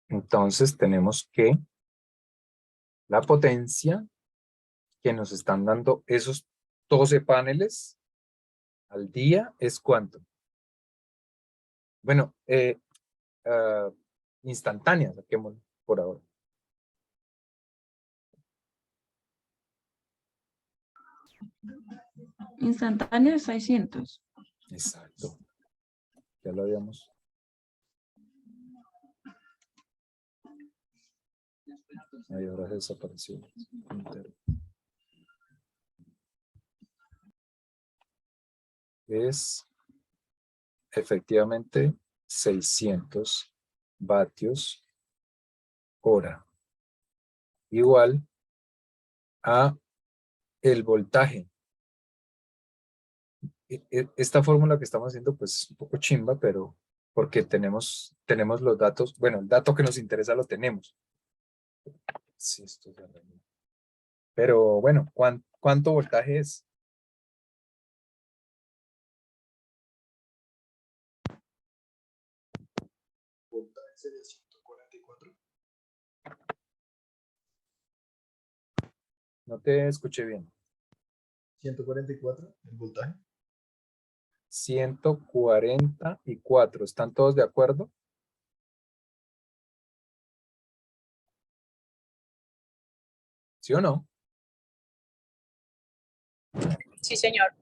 Entonces tenemos que la potencia que nos están dando esos 12 paneles al día es ¿cuánto? Bueno, instantánea, saquémoslo por ahora. Instantáneo 600. Exacto. Ya lo habíamos. Ahí ahora desapareció. Es efectivamente 600 vatios hora. Igual a el voltaje. Esta fórmula que estamos haciendo pues es un poco chimba, pero porque tenemos los datos, bueno, el dato que nos interesa lo tenemos. Sí, esto ya lo- Pero bueno, ¿cuánto voltaje es? Voltaje sería 144. No te escuché bien. 144 el voltaje. 144. ¿Están todos de acuerdo? ¿Sí o no? Sí, señor.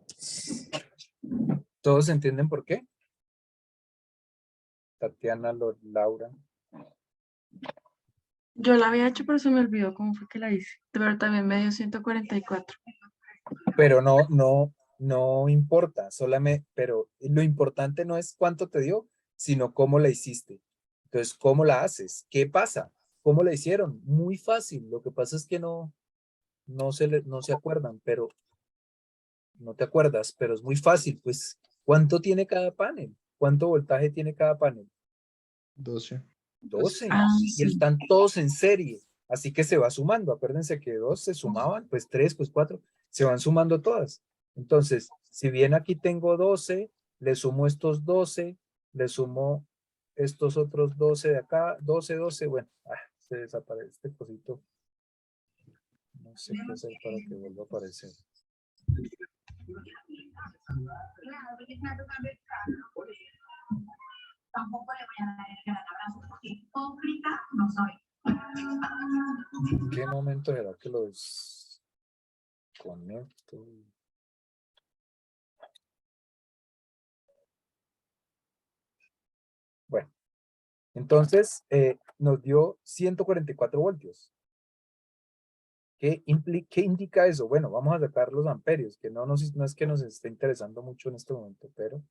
¿Todos entienden por qué? Tatiana, Laura. Yo la había hecho, pero se me olvidó cómo fue que la hice. Pero también me dio 144. Pero no importa, solamente, pero lo importante no es cuánto te dio, sino cómo la hiciste. Entonces, ¿cómo la haces? ¿Qué pasa? ¿Cómo la hicieron? Muy fácil. Lo que pasa es que no se acuerdan, pero no te acuerdas, pero es muy fácil. Pues, ¿cuánto tiene cada panel? ¿Cuánto voltaje tiene cada panel? 12. 12. Ah, Y sí. están todos en serie. Así que se va sumando. Acuérdense que 2 se sumaban, pues 3, pues 4. Se van sumando todas. Entonces, si bien aquí tengo 12, le sumo estos 12, le sumo estos otros 12 de acá, 12, 12. Bueno, se desaparece este cosito. No sé qué hacer para que vuelva a aparecer. Tampoco le voy a dar el gran abrazo porque hipócrita no soy. ¿En qué momento será que los conecto? Bueno, entonces nos dio 144 voltios. ¿Qué indica eso? Bueno, vamos a sacar los amperios, que no es que nos esté interesando mucho en este momento, pero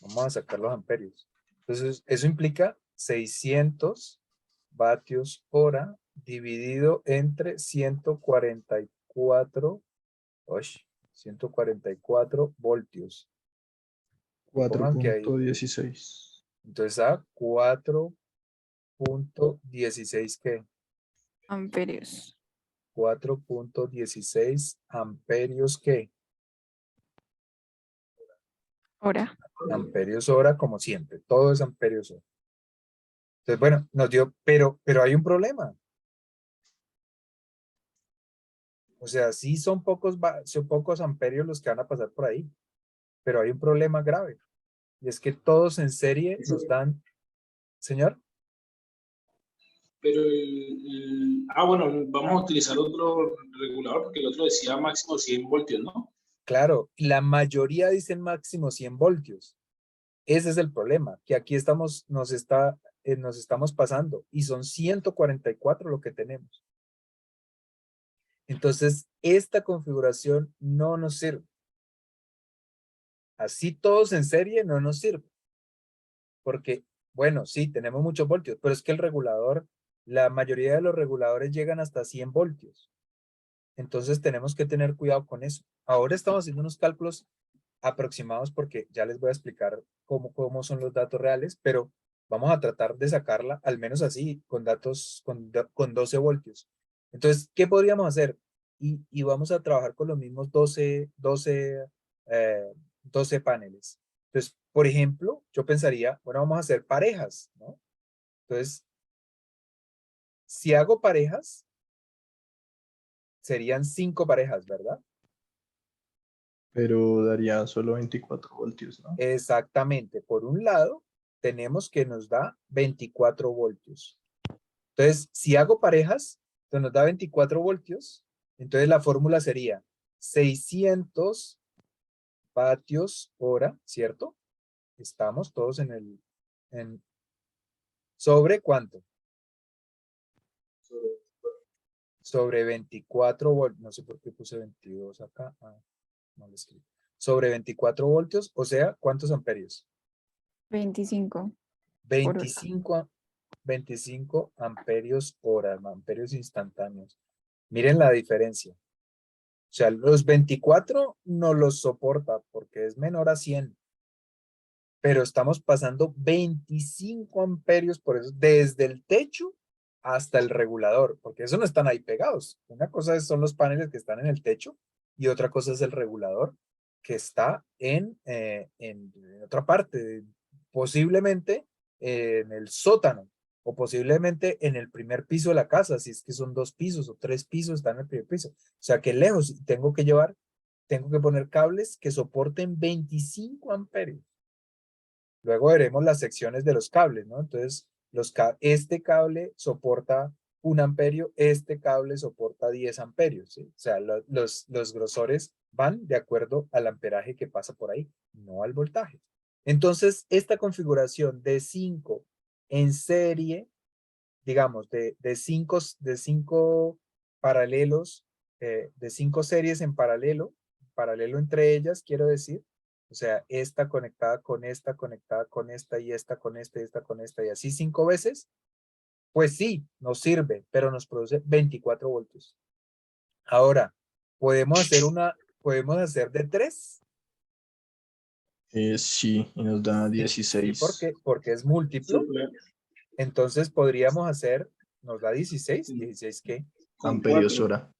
vamos a sacar los amperios. Entonces, eso implica 600 vatios hora dividido entre 144, 144 voltios. Pongan que ahí, 4.16. entonces a 4.16, ¿qué? Amperios. 4.16 amperios, ¿qué? Hora. Amperios hora, como siempre, todo es amperios hora. Entonces, bueno, nos dio, pero hay un problema. O sea, sí son pocos amperios los que van a pasar por ahí, pero hay un problema grave. Y es que todos en serie nos dan, señor. Pero bueno, vamos a utilizar otro regulador porque el otro decía máximo 100 voltios, ¿no? Claro, la mayoría dicen máximo 100 voltios. Ese es el problema, que aquí nos estamos pasando y son 144 lo que tenemos. Entonces, esta configuración no nos sirve. Así todos en serie no nos sirve. Porque, bueno, sí, tenemos muchos voltios, pero es que el regulador, la mayoría de los reguladores llegan hasta 100 voltios. Entonces tenemos que tener cuidado con eso. Ahora estamos haciendo unos cálculos aproximados porque ya les voy a explicar cómo son los datos reales, pero vamos a tratar de sacarla al menos así, con datos, con 12 voltios. Entonces, ¿qué podríamos hacer? Y vamos a trabajar con los mismos 12 paneles. Entonces, por ejemplo, yo pensaría, bueno, vamos a hacer parejas, ¿no? Entonces, Si hago parejas, serían 5 parejas, ¿verdad? Pero daría solo 24 voltios, ¿no? Exactamente. Por un lado, tenemos que nos da 24 voltios. Entonces, si hago parejas, entonces nos da 24 voltios. Entonces, la fórmula sería 600 vatios hora, ¿cierto? Estamos todos ¿sobre cuánto? Sobre 24 voltios. No sé por qué puse 22 acá. Ah, no lo escribí. Sobre 24 voltios, o sea, ¿cuántos amperios? 25 por hora. 25 amperios hora, amperios instantáneos. Miren la diferencia. O sea, los 24 no los soporta porque es menor a 100. Pero estamos pasando 25 amperios por eso, desde el techo hasta el regulador, porque eso no están ahí pegados. Una cosa son los paneles que están en el techo y otra cosa es el regulador que está en otra parte, posiblemente en el sótano o posiblemente en el primer piso de la casa, si es que son 2 pisos o 3 pisos, están en el primer piso. O sea que lejos tengo que poner cables que soporten 25 amperios. Luego veremos las secciones de los cables, ¿no? Entonces, este cable soporta 1 amperio, este cable soporta 10 amperios, ¿sí? O sea, los grosores van de acuerdo al amperaje que pasa por ahí, no al voltaje. Entonces, esta configuración de 5 en serie, digamos, de 5 paralelos, de 5 series en paralelo entre ellas, quiero decir, o sea, esta conectada con esta, conectada con esta, y esta con esta, y esta con esta, y así 5 veces, pues sí, nos sirve, pero nos produce 24 voltios. Ahora, podemos hacer de 3, Sí, y nos da sí, 16 porque es Sí, múltiplo, pues, entonces podríamos hacer, nos da 16, ¿16 qué? con amperios 4. hora.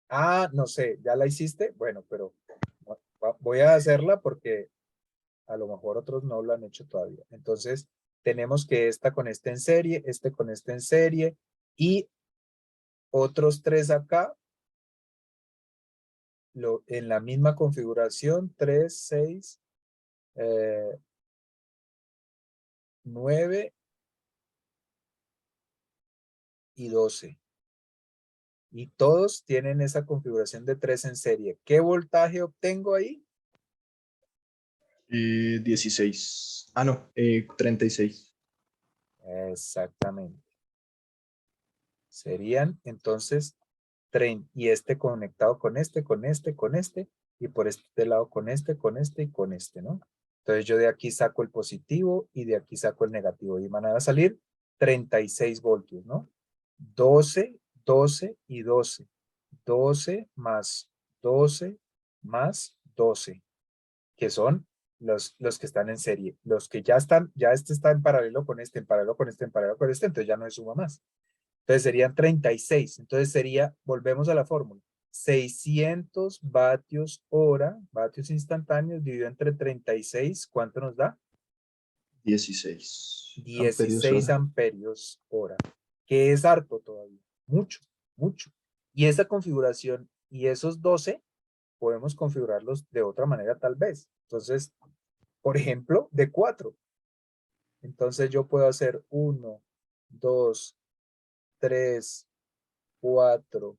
Ah, no sé, ¿ya la hiciste? Bueno, pero voy a hacerla porque a lo mejor otros no lo han hecho todavía. Entonces, tenemos que esta con este en serie, este con este en serie y otros 3 acá en la misma configuración, 3, 6, 9 y 12. Y todos tienen esa configuración de 3 en serie. ¿Qué voltaje obtengo ahí? 16. Ah, no, 36. Exactamente. Serían entonces y este conectado con este, con este, con este, y por este lado con este y con este, ¿no? Entonces yo de aquí saco el positivo y de aquí saco el negativo y van a salir 36 voltios, ¿no? 12, 12 y 12. 12 más 12 más 12, que son los que están en serie. Los que ya están, ya este está en paralelo con este, en paralelo con este, en paralelo con este, entonces ya no es suma más. Entonces serían 36. Entonces sería, volvemos a la fórmula, 600 vatios hora, vatios instantáneos, dividido entre 36, ¿cuánto nos da? 16 amperios 16 hora. amperios hora, que es harto todavía, mucho, mucho. Y esa configuración y esos 12 podemos configurarlos de otra manera tal vez. Entonces, por ejemplo, de 4. Entonces yo puedo hacer 1, 2, 3, 4,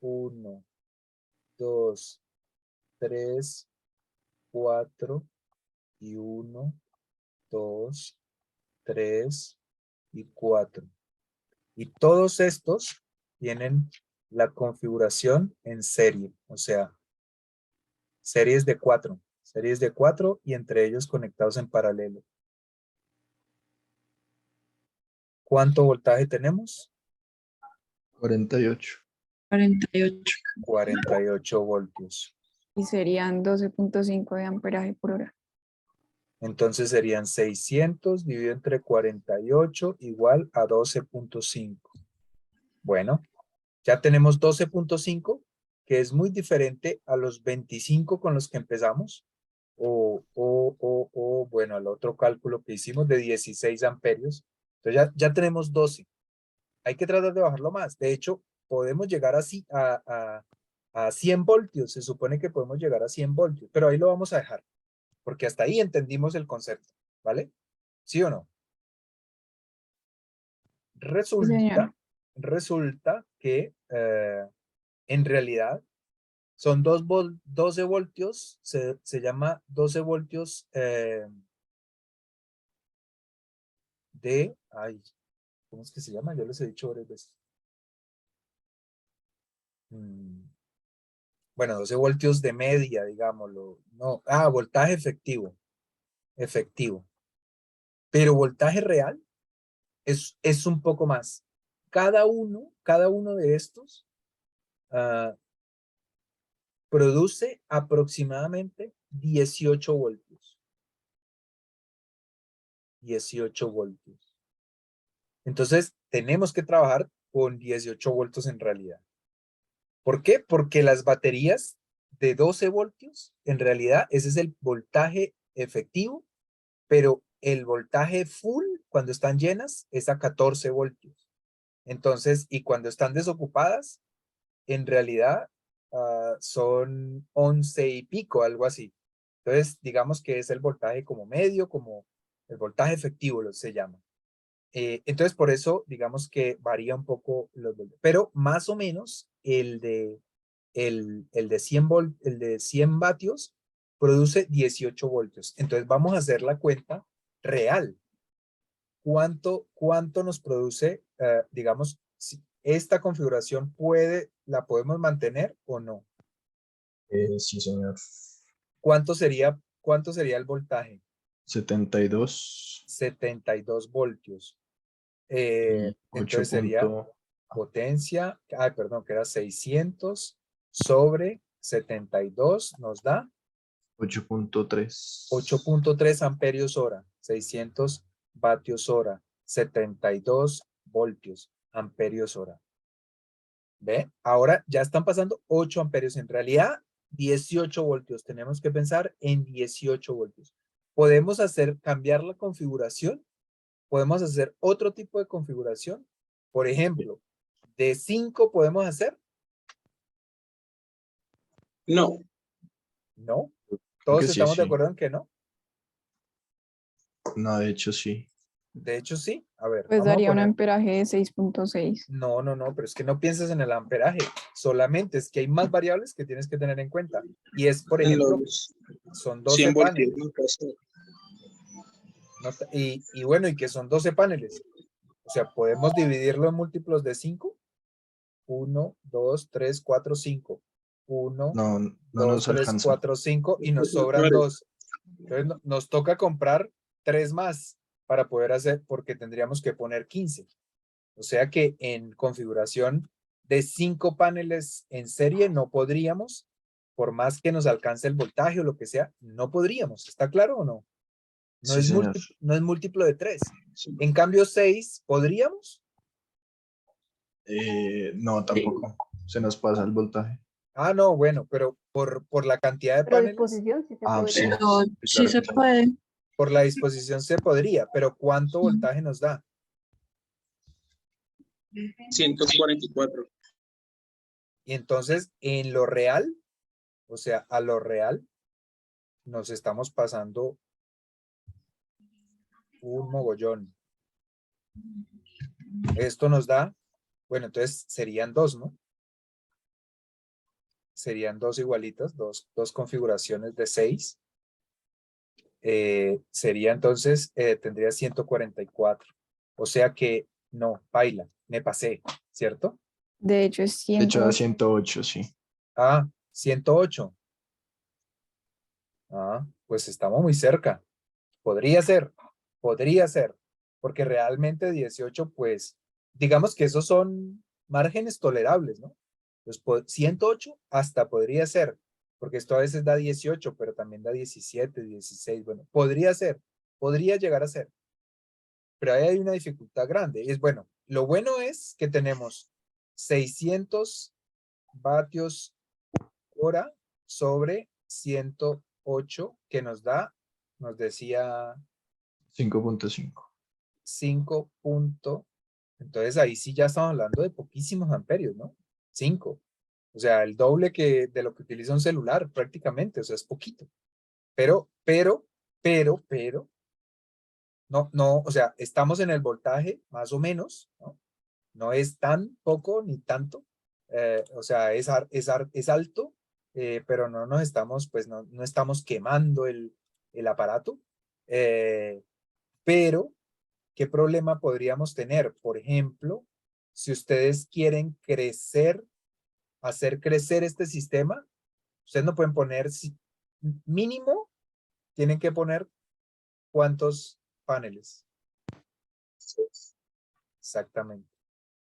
1, 2, 3, 4 y 1, 2, 3 y 4. Y todos estos tienen la configuración en serie, o sea, series de 4 y entre ellos conectados en paralelo. ¿Cuánto voltaje tenemos? 48. 48. 48 voltios. Y serían 12.5 de amperaje por hora. Entonces serían 600 dividido entre 48 igual a 12.5. Bueno, ya tenemos 12.5, que es muy diferente a los 25 con los que empezamos. Bueno, al otro cálculo que hicimos de 16 amperios. Entonces ya tenemos 12. hay que tratar de bajarlo más. De hecho, podemos llegar así a 100 voltios. Se supone que podemos llegar a 100 voltios, pero ahí lo vamos a dejar, porque hasta ahí entendimos el concepto, ¿vale? ¿Sí o no? Sí, señor. Resulta que en realidad son 12 voltios, se llama 12 voltios ¿cómo es que se llama? Yo les he dicho varias veces. Bueno, 12 voltios de media, digámoslo. No, voltaje efectivo. Pero voltaje real es un poco más. Cada uno de estos produce aproximadamente 18 voltios. 18 voltios. Entonces, tenemos que trabajar con 18 voltios en realidad. ¿Por qué? Porque las baterías de 12 voltios, en realidad, ese es el voltaje efectivo, pero el voltaje full, cuando están llenas, es a 14 voltios. Entonces, y cuando están desocupadas, en realidad son 11 y pico, algo así. Entonces, digamos que es el voltaje como medio, como el voltaje efectivo se llama. Entonces, por eso, digamos que varía un poco los voltios. Pero más o menos el de 100 vatios produce 18 voltios. Entonces, vamos a hacer la cuenta real. ¿Cuánto nos produce, digamos, si esta configuración la podemos mantener o no? Sí, señor. ¿Cuánto sería el voltaje? 72 72 voltios. y 8 Entonces sería potencia, perdón, que era 600 sobre 72 nos da 8.3. 8.3 amperios hora, 600 vatios hora, 72 voltios, amperios hora. ¿Ve? Ahora ya están pasando 8 amperios. En realidad, 18 voltios. Tenemos que pensar en 18 voltios. Podemos cambiar la configuración. Podemos hacer otro tipo de configuración. Por ejemplo, de 5 podemos hacer. No, No. Creo Todos que sí, estamos de sí. acuerdo en que no. No, de hecho, sí. De hecho, sí. A ver, Pues vamos a daría un poner. amperaje de 6.6. No, pero es que no pienses en el amperaje. Solamente es que hay más variables que tienes que tener en cuenta. Y es, por en ejemplo, los son 100 12 voltios. paneles. ¿No? Casi. Y bueno, y que son 12 paneles. O sea, podemos dividirlo en múltiplos de 5. 1, 2, 3, 4, 5. 1, No, no 2, nos 3, alcanza. 4, 5 y nos sobran 2. Entonces nos toca comprar 3 más para poder hacer, porque tendríamos que poner 15. O sea que en configuración de 5 paneles en serie no podríamos, por más que nos alcance el voltaje o lo que sea, no podríamos. ¿Está claro o no? No Sí, es señor. múltiplo de 3. Sí. En cambio 6, ¿podríamos? No, tampoco. Se nos pasa el voltaje. No, bueno, pero por la cantidad de Pero paneles, disposición sí se Ah, podría. sí. Pero Sí, sí claro se que sí. puede. por la disposición se podría, pero ¿cuánto voltaje nos da? 144. Y entonces, en lo real, o sea, a lo real, nos estamos pasando un mogollón. Esto nos da, bueno, entonces serían 2, ¿no? Serían 2 igualitas, dos configuraciones de 6. Sería entonces, tendría 144. O sea que no, baila, me pasé, ¿cierto? De hecho, es De hecho, a 108. 108, sí. 108. Pues estamos muy cerca. Podría ser, porque realmente 18, pues, digamos que esos son márgenes tolerables, ¿no? Pues 108 hasta podría ser, porque esto a veces da 18, pero también da 17, 16, bueno, podría llegar a ser, pero ahí hay una dificultad grande. Es bueno, lo bueno es que tenemos 600 vatios hora sobre 108, que nos decía 5.5. 5.5. Entonces ahí sí ya estamos hablando de poquísimos amperios, ¿no? 5. O sea, el doble de lo que utiliza un celular prácticamente, o sea, es poquito. Pero, no, o sea, estamos en el voltaje más o menos, ¿no? No es tan poco ni tanto, o sea, es alto, pero no nos estamos, pues no estamos quemando el aparato. Pero, ¿qué problema podríamos tener? Por ejemplo, si ustedes quieren hacer crecer este sistema, ustedes no pueden poner, mínimo, tienen que poner ¿cuántos paneles? Exactamente.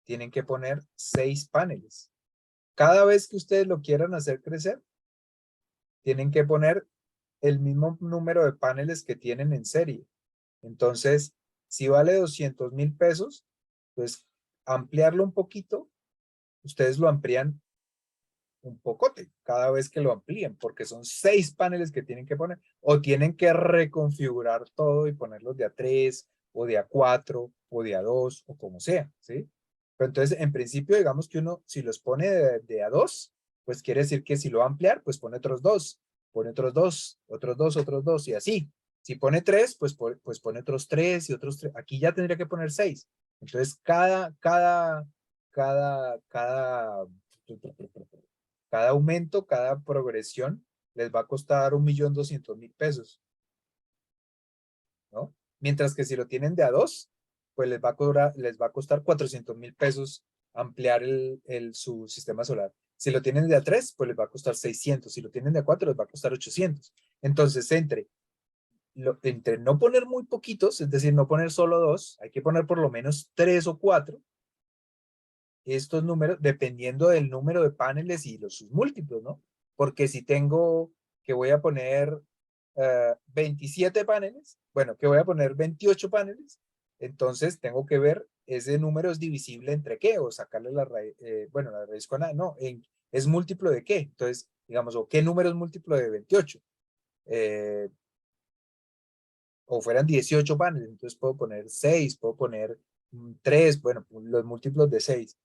Tienen que poner 6 paneles. Cada vez que ustedes lo quieran hacer crecer, tienen que poner el mismo número de paneles que tienen en serie. Entonces, si vale 200,000 pesos, pues ampliarlo un poquito, ustedes lo amplían un pocote cada vez que lo amplíen, porque son 6 paneles que tienen que poner, o tienen que reconfigurar todo y ponerlos de A3, o de A4, o de A2, o como sea, ¿sí? Pero entonces, en principio, digamos que uno, si los pone de A2, pues quiere decir que si lo va a ampliar, pues pone otros 2, pone otros 2, otros 2, otros 2, y así. Si pone 3, pues pone otros 3 y otros 3. Aquí ya tendría que poner 6. Entonces, cada aumento, cada progresión, les va a costar 1.200.000 pesos, ¿no? Mientras que si lo tienen de A2, pues les va a costar 400,000 pesos ampliar su sistema solar. Si lo tienen de A3, pues les va a costar 600. Si lo tienen de A4, les va a costar 800. Entonces, entre no poner muy poquitos, es decir, no poner solo 2, hay que poner por lo menos 3 o 4. Estos números, dependiendo del número de paneles y sus múltiplos, ¿no? Porque si tengo que voy a poner 27 paneles, bueno, que voy a poner 28 paneles, entonces tengo que ver ese número es divisible entre qué, o sacarle la raíz, bueno, la raíz con A, no, es múltiplo de qué, entonces, digamos, o qué número es múltiplo de 28, o fueran 18 paneles, entonces puedo poner 6, puedo poner 3, bueno, los múltiplos de 6.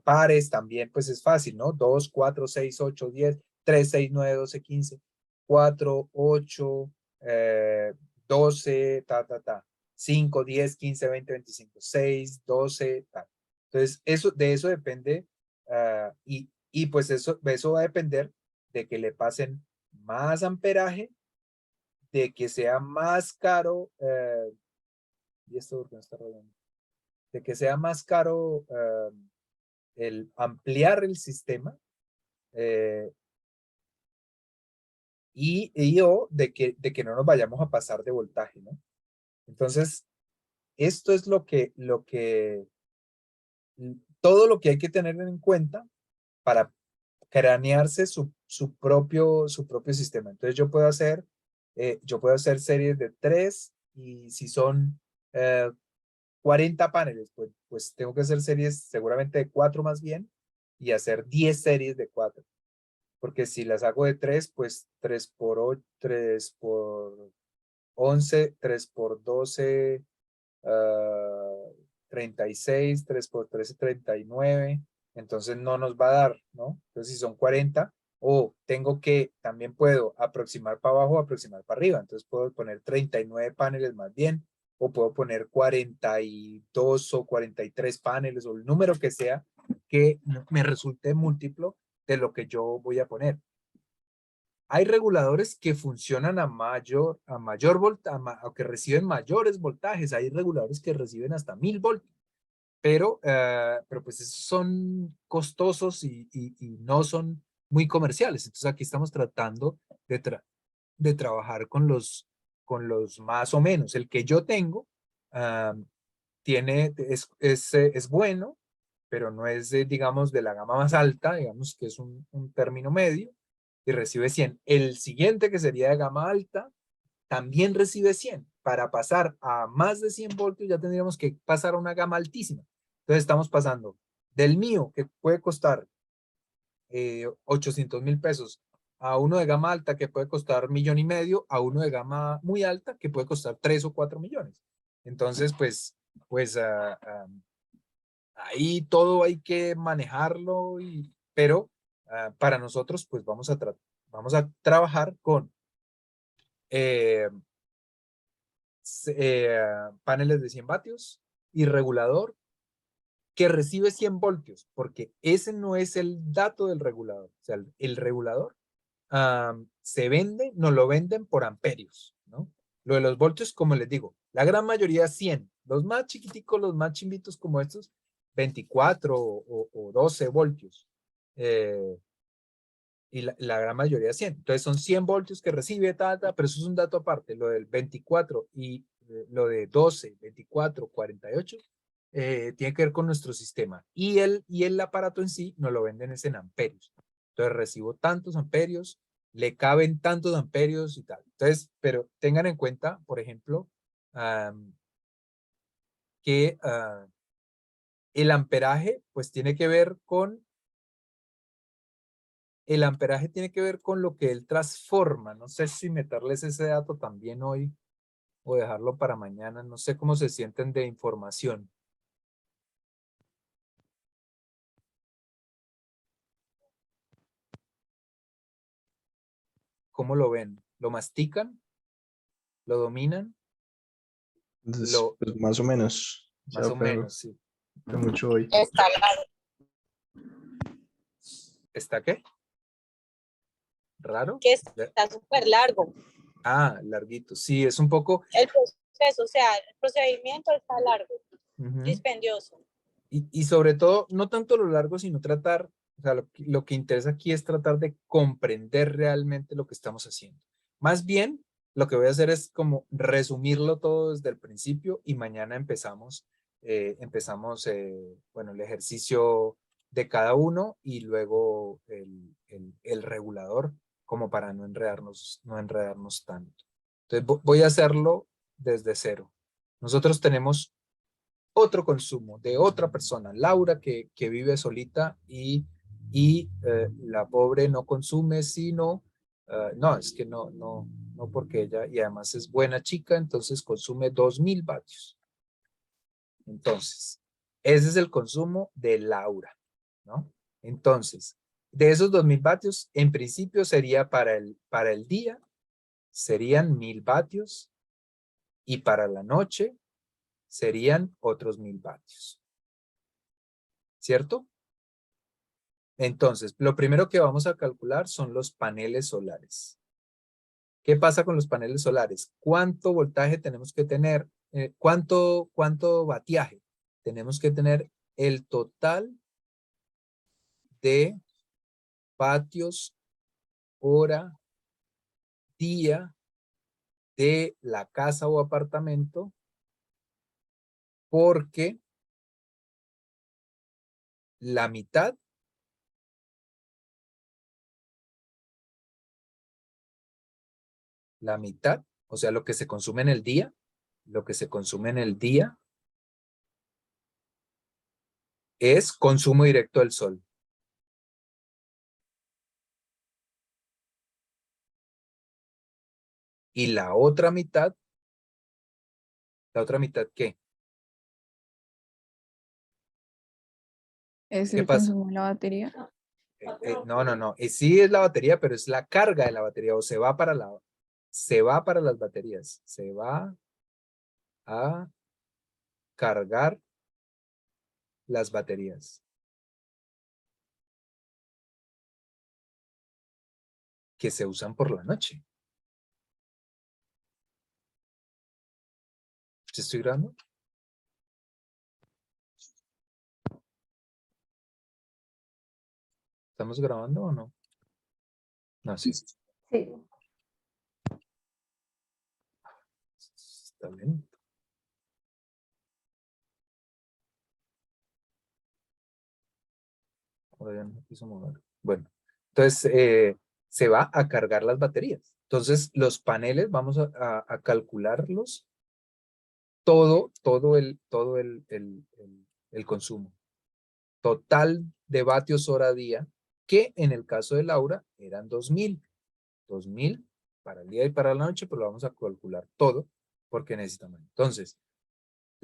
Pares también, pues es fácil, ¿no? 2, 4, 6, 8, 10, 3, 6, 9, 12, 15, 4, 8, 12, 5, 10, 15, 20, 25, 6, 12, ta. Entonces, de eso depende, y pues eso va a depender de que le pasen más amperaje, de que sea más caro, y esto porque no está rodando, de que sea más caro el ampliar el sistema, o de que no nos vayamos a pasar de voltaje, ¿no? Entonces, esto es todo lo que hay que tener en cuenta para cranearse su propio sistema. Entonces yo puedo hacer series de 3, y si son 40 paneles, pues tengo que hacer series seguramente de 4 más bien, y hacer 10 series de 4. Porque si las hago de 3, pues 3 por 8, 3 por 11, 3 por 12, 36, 3 por 13, 39. Entonces no nos va a dar, ¿no? Entonces si son 40, o también puedo aproximar para abajo, aproximar para arriba. Entonces puedo poner 39 paneles más bien, o puedo poner 42 o 43 paneles, o el número que sea que me resulte múltiplo de lo que yo voy a poner. Hay reguladores que funcionan a mayor voltaje, o que reciben mayores voltajes. Hay reguladores que reciben hasta 1000 voltios, pero pues esos son costosos y no son muy comerciales. Entonces aquí estamos tratando de trabajar con los más o menos. El que yo tengo es bueno, pero no es digamos, de la gama más alta, digamos que es un término medio, y recibe 100. El siguiente, que sería de gama alta, también recibe 100. Para pasar a más de 100 voltios ya tendríamos que pasar a una gama altísima. Entonces estamos pasando del mío, que puede costar 800,000 pesos, a uno de gama alta que puede costar 1,500,000, a uno de gama muy alta que puede costar 3 o 4 millones. Entonces, pues pues ahí todo hay que manejarlo, pero para nosotros pues vamos a trabajar con paneles de 100 vatios y regulador que recibe 100 voltios, porque ese no es el dato del regulador. O sea, el regulador se vende, nos lo venden por amperios, ¿no? Lo de los voltios, como les digo, la gran mayoría 100. Los más chiquiticos, los más chimbitos como estos, 24 o 12 voltios. Y la gran mayoría 100. Entonces son 100 voltios que recibe, pero eso es un dato aparte. Lo del 24 y lo de 12, 24, 48, tiene que ver con nuestro sistema. Y el aparato en sí nos lo venden es en amperios. Entonces recibo tantos amperios, le caben tantos amperios y tal. Entonces, pero tengan en cuenta, por ejemplo, que el amperaje, pues tiene que ver con el amperaje tiene que ver con lo que él transforma. No sé si meterles ese dato también hoy o dejarlo para mañana. No sé cómo se sienten de información. ¿Cómo lo ven? ¿Lo mastican? ¿Lo dominan? Entonces, Lo, pues más o menos. O más sea, o pero menos, sí. de mucho hoy. Está largo. ¿Está qué? ¿Raro? Que está súper largo. Larguito. Sí, es un poco. El proceso, o sea, el procedimiento está largo, Ujú. dispendioso. Y sobre todo, no tanto lo largo, sino tratar, o sea, lo que interesa aquí es tratar de comprender realmente lo que estamos haciendo. Más bien, lo que voy a hacer es como resumirlo todo desde el principio y mañana empezamos, bueno, el ejercicio de cada uno y luego el regulador, como para no enredarnos tanto. Entonces, voy a hacerlo desde cero. Nosotros tenemos otro consumo de otra persona, Laura, que vive solita y la pobre no consume, sino, no, es que no porque ella, y además es buena chica, entonces consume 2000 vatios. Entonces, ese es el consumo de Laura, ¿no? Entonces, de esos 2000 vatios, en principio sería para el día, serían 1000 vatios, y para la noche serían otros 1000 vatios. ¿Cierto? Entonces, lo primero que vamos a calcular son los paneles solares. ¿Qué pasa con los paneles solares? ¿Cuánto voltaje tenemos que tener? ¿Cuánto vatiaje? Tenemos que tener el total de vatios hora, día de la casa o apartamento, porque la mitad o sea, lo que se consume en el día, es consumo directo del sol. Y la otra mitad, ¿qué? Es ¿Qué el pasa? consumo de la batería. No. Sí es la batería, pero es la carga de la batería o se va para las baterías. Se va a cargar las baterías. Que se usan por la noche. ¿Sí estoy grabando? ¿Estamos grabando o no? No, sí. Sí. Está bien. Ahora ya no me quiso mover. Bueno, entonces se va a cargar las baterías. Entonces los paneles vamos a calcularlos todo el consumo. Total de vatios hora día, que en el caso de Laura eran 2000 para el día y para la noche, pero lo vamos a calcular todo porque necesitamos. Entonces,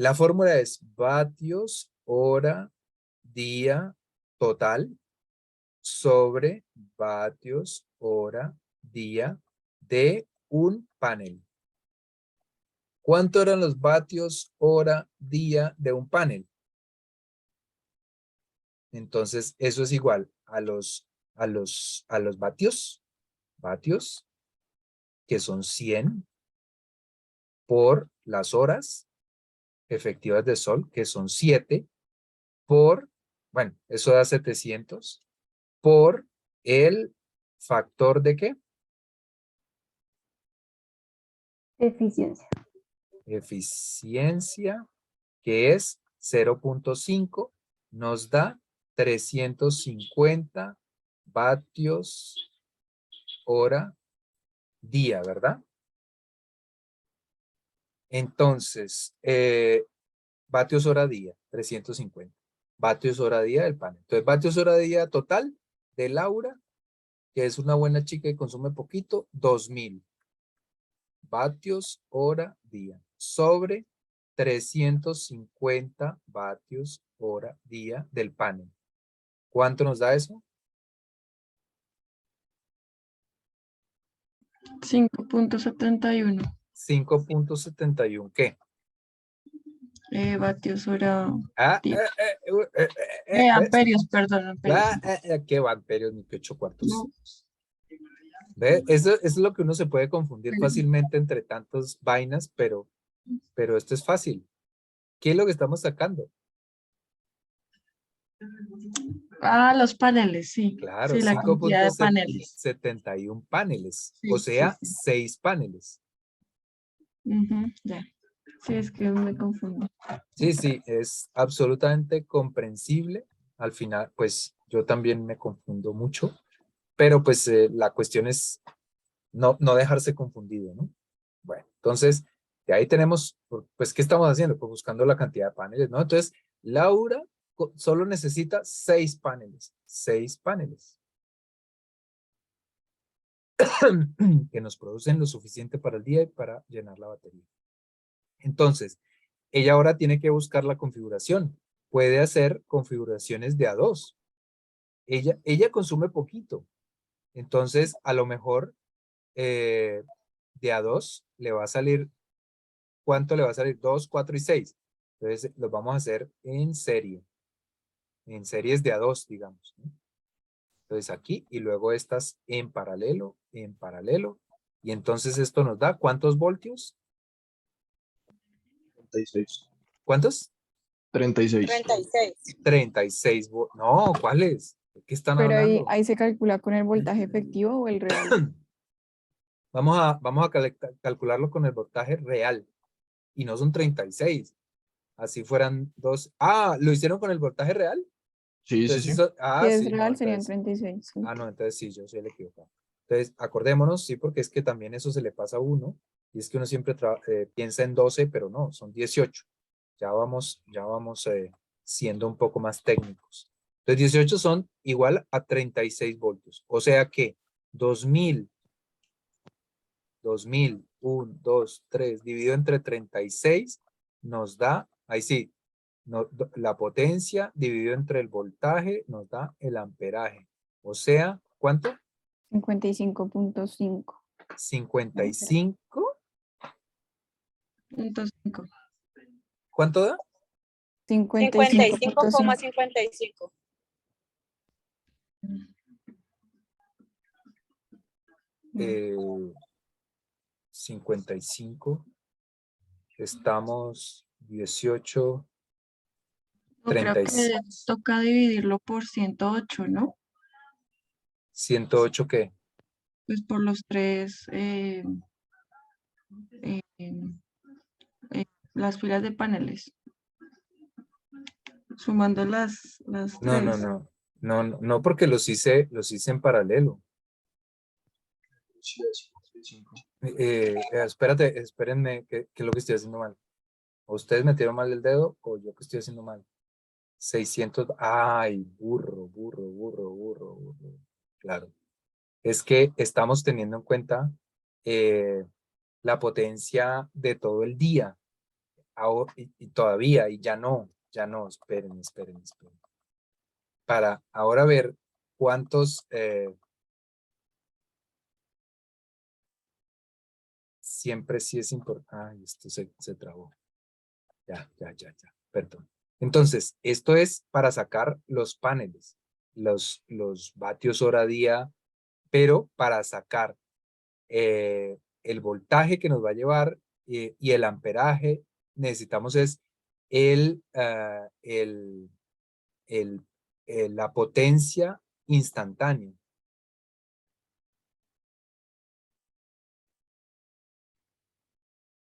La fórmula es vatios hora día total sobre vatios hora día de un panel. ¿Cuánto eran los vatios hora día de un panel? Entonces, eso es igual a los vatios, que son 100 por las horas efectivas de sol, que son 7, por, bueno, eso da 700, por el factor de ¿qué? Eficiencia. Eficiencia, que es 0.5, nos da 350 vatios hora día, ¿verdad? Entonces, vatios hora día, 350. Vatios hora día del panel. Entonces, vatios hora día total de Laura, que es una buena chica y consume poquito, 2000 vatios hora día sobre 350 vatios hora día del panel. ¿Cuánto nos da eso? 5.71 5.71, ¿qué? vatios hora. Ah, día. Amperios, perdón, amperios. ¿Qué va, amperios? Ni que 8 cuartos. No, ¿Ve? Eso es lo que uno se puede confundir fácilmente entre tantas vainas, pero esto es fácil. ¿Qué es lo que estamos sacando? los paneles, sí. Claro, Sí, la cantidad de paneles. 5.71 paneles, Sí, o sea, sí, sí. 6 paneles. Ya. Sí, es que me confundo. Sí, sí, es absolutamente comprensible. Al final, pues yo también me confundo mucho, pero pues la cuestión es no dejarse confundido, ¿no? Bueno, entonces, de ahí tenemos, pues, ¿qué estamos haciendo? Pues buscando la cantidad de paneles, ¿no? Entonces, Laura solo necesita 6 paneles, 6 paneles que nos producen lo suficiente para el día y para llenar la batería. Entonces, ella ahora tiene que buscar la configuración. Puede hacer configuraciones de A2. Ella consume poquito. Entonces, a lo mejor de A2 le va a salir, ¿cuánto le va a salir? 2, 4 y 6. Entonces, los vamos a hacer en serie. En series de A2, digamos, ¿no? Entonces, aquí y luego estas en paralelo, en paralelo. Y entonces esto nos da, ¿cuántos voltios? 36. ¿Cuántos? 36. 36. 36 voltios. No, ¿cuáles? ¿De qué están Pero hablando? ahí se calcula con el voltaje efectivo o el real. Vamos a calcularlo con el voltaje real. Y no son 36. Así fueran dos. Ah, ¿lo hicieron con el voltaje real? Sí, sí, Entonces, sí. Si es sí, no, real serían entonces. 36. Sí. No, entonces sí, yo soy el equivocado. Entonces, acordémonos, sí, porque es que también eso se le pasa a uno. Y es que uno siempre piensa en 12, pero no, son 18. Ya vamos siendo un poco más técnicos. Entonces, 18 son igual a 36 voltios. O sea que 2000, 1, 2, 3, dividido entre 36, nos da, ahí sí, la potencia dividido entre el voltaje nos da el amperaje. O sea, ¿cuánto? 55.5. 55. Punto 5. ¿Cuánto da? 55.5. 55,55. Eh, 55. Estamos 18. No, creo 36. que toca dividirlo por 108, ¿no? 108, ¿qué? Pues por los tres, las filas de paneles. Sumando las No, tres. no, porque los hice en paralelo. Espérenme, que es lo que estoy haciendo mal. ¿O ustedes metieron mal el dedo o yo que estoy haciendo mal? 600, ay, burro. Claro. Es que estamos teniendo en cuenta la potencia de todo el día. ahora, y todavía, y ya no, esperen. Para ahora ver cuántos, siempre sí es importante. Ay, esto se trabó. Ya, perdón. Entonces, esto es para sacar los paneles, los vatios hora día, pero para sacar el voltaje que nos va a llevar y el amperaje, necesitamos es el, la potencia instantánea.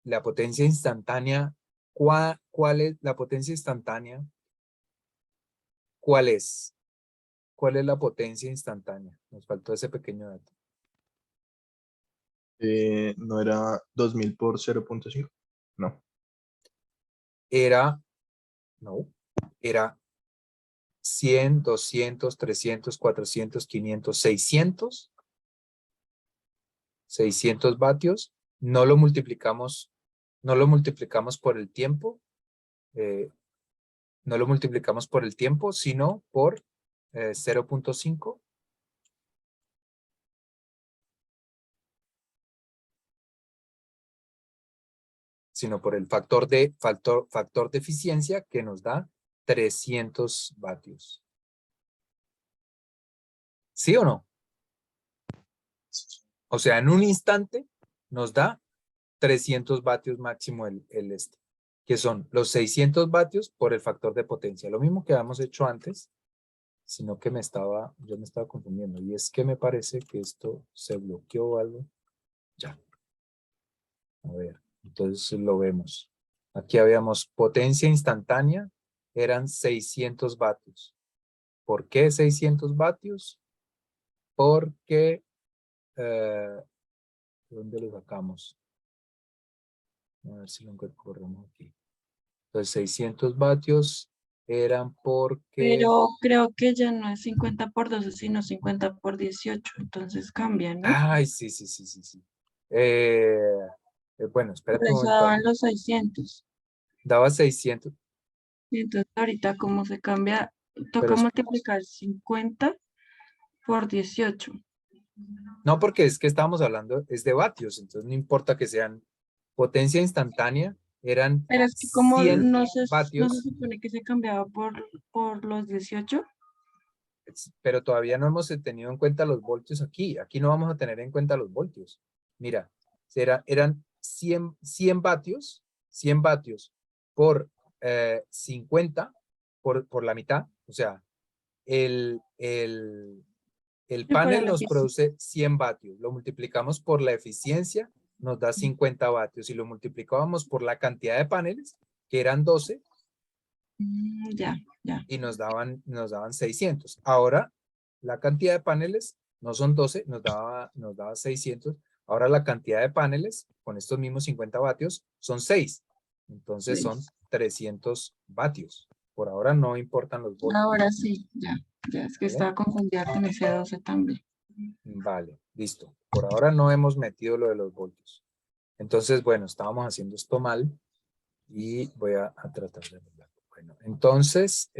La potencia instantánea, ¿cuál es la potencia instantánea? ¿Cuál es? ¿Cuál es la potencia instantánea? Nos faltó ese pequeño dato. ¿No era 2000 por 0.5? No. Era 100, 200, 300, 400, 500, 600. 600 vatios. No lo multiplicamos por el tiempo. No lo multiplicamos por el tiempo, sino por 0.5. Sino por el factor de eficiencia que nos da 300 vatios. ¿Sí o no? O sea, en un instante nos da 300 vatios máximo el que son los 600 vatios por el factor de potencia. Lo mismo que habíamos hecho antes, sino que yo me estaba confundiendo. Y es que me parece que esto se bloqueó o algo. Ya. A ver, entonces lo vemos. Aquí habíamos potencia instantánea, eran 600 vatios. ¿Por qué 600 vatios? Porque, ¿dónde lo sacamos? A ver si lo corremos aquí. Entonces 600 vatios eran porque... Pero creo que ya no es 50 por 12, sino 50 por 18. Entonces cambia, ¿no? Ay, sí. Bueno, Por espérate un eso momento. daban los 600. Daba 600, Y entonces ahorita cómo se cambia, pero toca multiplicar 50 por 18. no, porque es que estábamos hablando, es de vatios, entonces no importa que sean potencia instantánea, eran Pero es que como 100 no se vatios, supone que se cambiaba por los 18. pero todavía no hemos tenido en cuenta los voltios aquí. Aquí no vamos a tener en cuenta los voltios. Mira, eran 100 vatios, 100 vatios por 50, por la mitad, o sea, el Sí, por panel el nos ejercicio. produce 100 vatios, lo multiplicamos por la eficiencia, nos da 50 vatios, y lo multiplicábamos por la cantidad de paneles, que eran 12, Ya. y nos daban 600. Ahora, la cantidad de paneles no son 12, nos daba 600. Ahora la cantidad de paneles, con estos mismos 50 vatios, son 6. Entonces son 300 vatios. Por ahora no importan los voltios. Ahora sí, ya es que ¿Vale? estaba confundida con ese 12 también. Vale, listo. Por ahora no hemos metido lo de los voltios. Entonces, bueno, estábamos haciendo esto mal y voy a tratar de arreglarlo. Bueno, entonces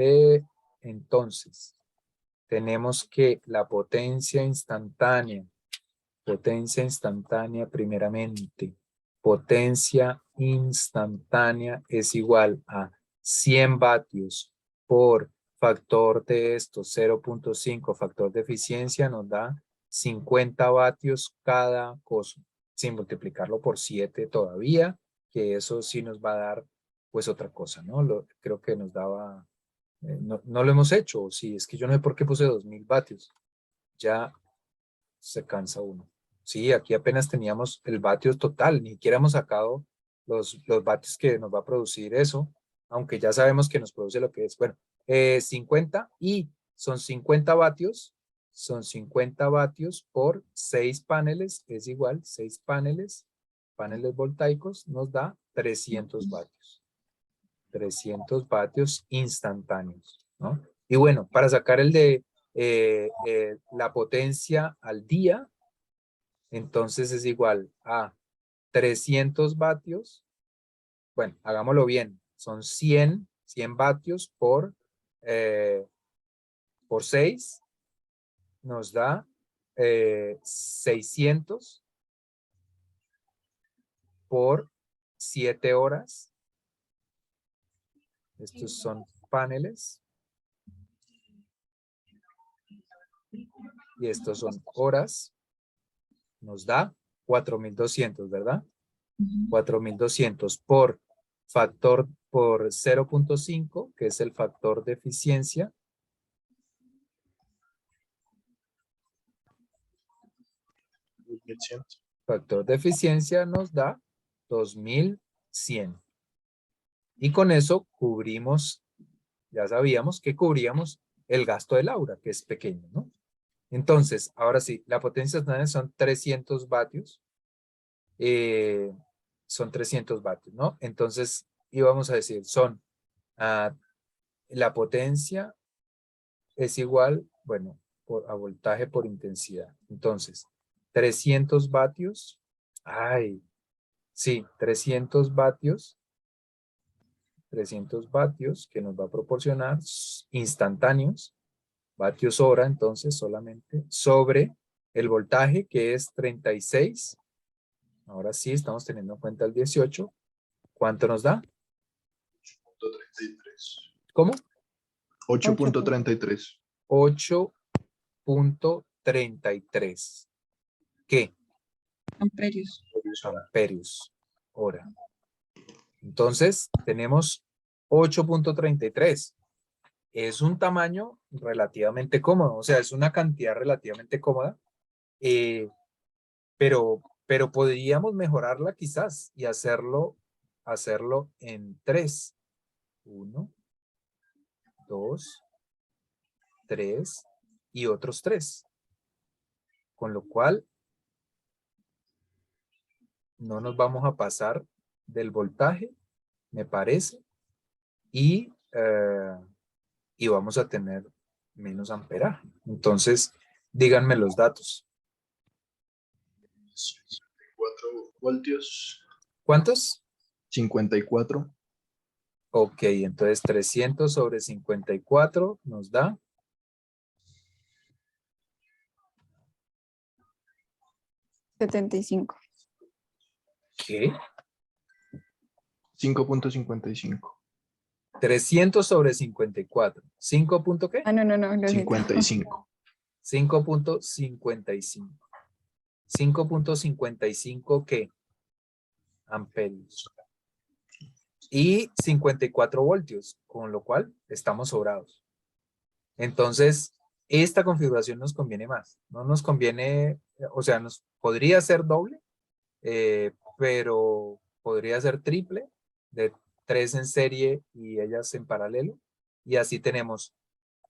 tenemos que la potencia instantánea primeramente, potencia instantánea es igual a 100 vatios por factor de esto, 0.5, factor de eficiencia nos da 50 vatios cada cosa, sin multiplicarlo por 7 todavía, que eso sí nos va a dar pues otra cosa, ¿no? Creo que nos daba, no lo hemos hecho, sí, es que yo no sé por qué puse 2000 vatios, ya se cansa uno. Sí, aquí apenas teníamos el vatios total, ni siquiera hemos sacado los vatios que nos va a producir eso, aunque ya sabemos que nos produce lo que es. Bueno, 50 y son 50 vatios por 6 paneles, es igual, 6 paneles voltaicos nos da 300 vatios. 300 vatios instantáneos, ¿no? Y bueno, para sacar el de la potencia al día, entonces es igual a 300 vatios bueno, hagámoslo bien. Son 100 vatios por 6 nos da 600 por 7 horas. Estos son paneles. Y estos son horas. Nos da 4.200, ¿verdad? 4.200 por factor por 0.5, que es el factor de eficiencia. Factor de eficiencia nos da 2.100. Y con eso cubrimos, ya sabíamos que cubríamos el gasto de Laura, que es pequeño, ¿no? Entonces, ahora sí, la potencia estándar son 300 vatios. Son 300 vatios, ¿no? Entonces, íbamos a decir, son, la potencia es igual, bueno, a voltaje por intensidad. Entonces, 300 vatios, sí, 300 vatios que nos va a proporcionar instantáneos, vatios hora, entonces solamente sobre el voltaje que es 36. Ahora sí, estamos teniendo en cuenta el 18. ¿Cuánto nos da? 8.33. ¿Cómo? 8.33. 8.33. ¿Qué? Amperios. Amperios hora. Entonces, tenemos 8.33. Es un tamaño relativamente cómodo, o sea, es una cantidad relativamente cómoda, pero podríamos mejorarla quizás y hacerlo en 3. 1, 2, 3 y otros 3. Con lo cual, no nos vamos a pasar del voltaje, me parece, y vamos a tener menos amperaje. Entonces, díganme los datos. 54 voltios. ¿Cuántos? 54. Ok, entonces 300 sobre 54 nos da 75. ¿qué? 5.55. 300 sobre 54. ¿5 punto qué? No, lo siento. 55. 5.55. 5.55 ¿qué? Amperios. Y 54 voltios, con lo cual estamos sobrados. Entonces, esta configuración nos conviene más. No nos conviene, o sea, nos podría ser doble, pero podría ser triple, de 3 en serie y ellas en paralelo. Y así tenemos